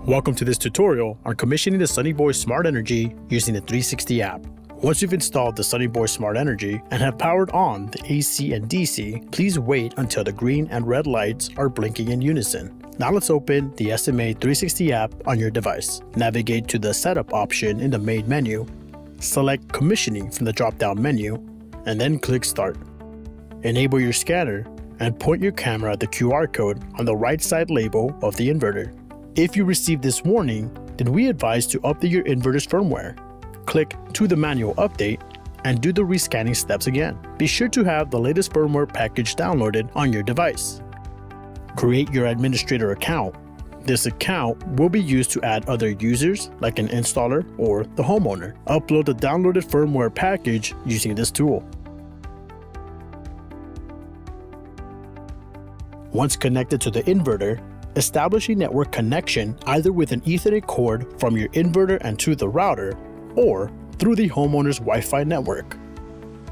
Welcome to this tutorial on commissioning the Sunny Boy Smart Energy using the 360 app. Once you've installed the Sunny Boy Smart Energy and have powered on the AC and DC, please wait until the green and red lights are blinking in unison. Now let's open the SMA 360 app on your device. Navigate to the Setup option in the main menu, select Commissioning from the drop-down menu, and then click Start. Enable your scanner and point your camera at the QR code on the right side label of the inverter. If you receive this warning, then we advise to update your inverter's firmware. Click to the manual update and do the rescanning steps again. Be sure to have the latest firmware package downloaded on your device. Create your administrator account. This account will be used to add other users like an installer or the homeowner. Upload the downloaded firmware package using this tool. Once connected to the inverter, establish a network connection either with an Ethernet cord from your inverter and to the router, or through the homeowner's Wi-Fi network.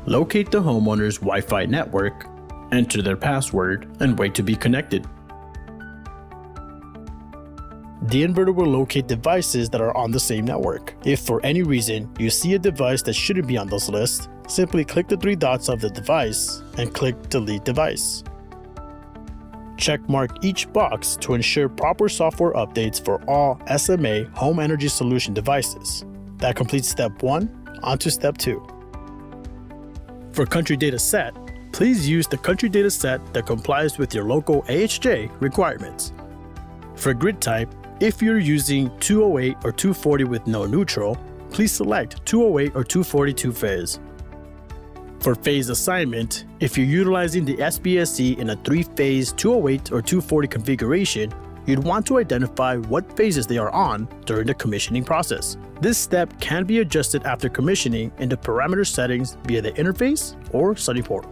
Locate the homeowner's Wi-Fi network, enter their password, and wait to be connected. The inverter will locate devices that are on the same network. If for any reason you see a device that shouldn't be on this list, simply click the three dots of the device and click Delete Device. Checkmark each box to ensure proper software updates for all SMA Home Energy Solution devices. That completes step 1, onto step 2. For country data set, please use the country data set that complies with your local AHJ requirements. For grid type, if you're using 208 or 240 with no neutral, please select 208 or 240 two-phase. For phase assignment, if you're utilizing the SBSC in a 3-phase 208 or 240 configuration, you'd want to identify what phases they are on during the commissioning process. This step can be adjusted after commissioning in the parameter settings via the interface or Sunny Portal.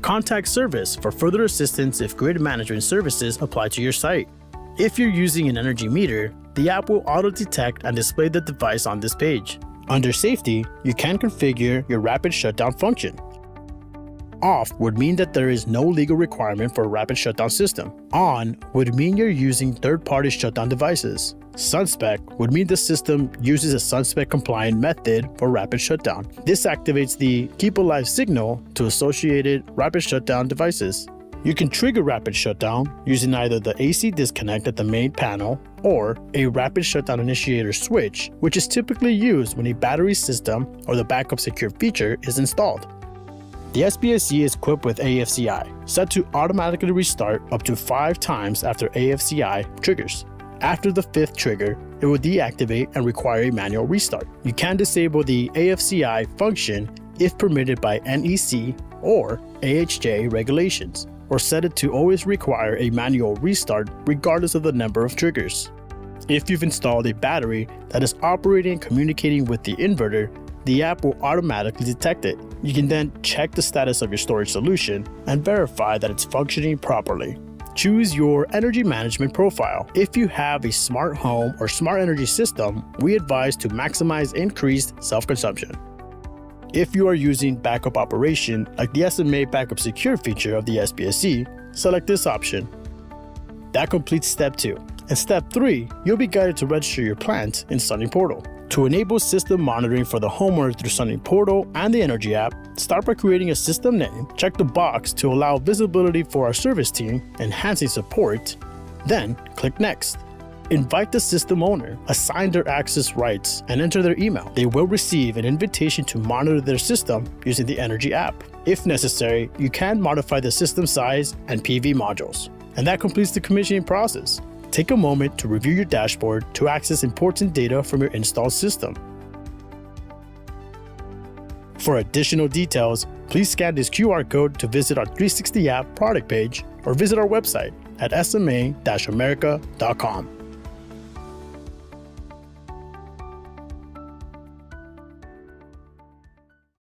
Contact service for further assistance if grid management services apply to your site. If you're using an energy meter, the app will auto-detect and display the device on this page. Under Safety, you can configure your rapid shutdown function. Off would mean that there is no legal requirement for a rapid shutdown system. On would mean you're using third-party shutdown devices. Sunspec would mean the system uses a Sunspec compliant method for rapid shutdown. This activates the Keep Alive signal to associated rapid shutdown devices. You can trigger rapid shutdown using either the AC disconnect at the main panel or a rapid shutdown initiator switch, which is typically used when a battery system or the backup secure feature is installed. The SBSC is equipped with AFCI, set to automatically restart up to 5 times after AFCI triggers. After the 5th trigger, it will deactivate and require a manual restart. You can disable the AFCI function if permitted by NEC or AHJ regulations, or set it to always require a manual restart regardless of the number of triggers. If you've installed a battery that is operating and communicating with the inverter, the app will automatically detect it. You can then check the status of your storage solution and verify that it's functioning properly. Choose your energy management profile. If you have a smart home or smart energy system, we advise to maximize increased self-consumption. If you are using backup operation like the SMA Backup Secure feature of the SBSC, select this option. That completes step 2. In step 3, you'll be guided to register your plant in Sunny Portal. To enable system monitoring for the homeowner through Sunny Portal and the Energy app, start by creating a system name, check the box to allow visibility for our service team, enhancing support, then click Next. Invite the system owner, assign their access rights, and enter their email. They will receive an invitation to monitor their system using the Energy app. If necessary, you can modify the system size and PV modules. And that completes the commissioning process. Take a moment to review your dashboard to access important data from your installed system. For additional details, please scan this QR code to visit our 360 app product page or visit our website at sma-america.com.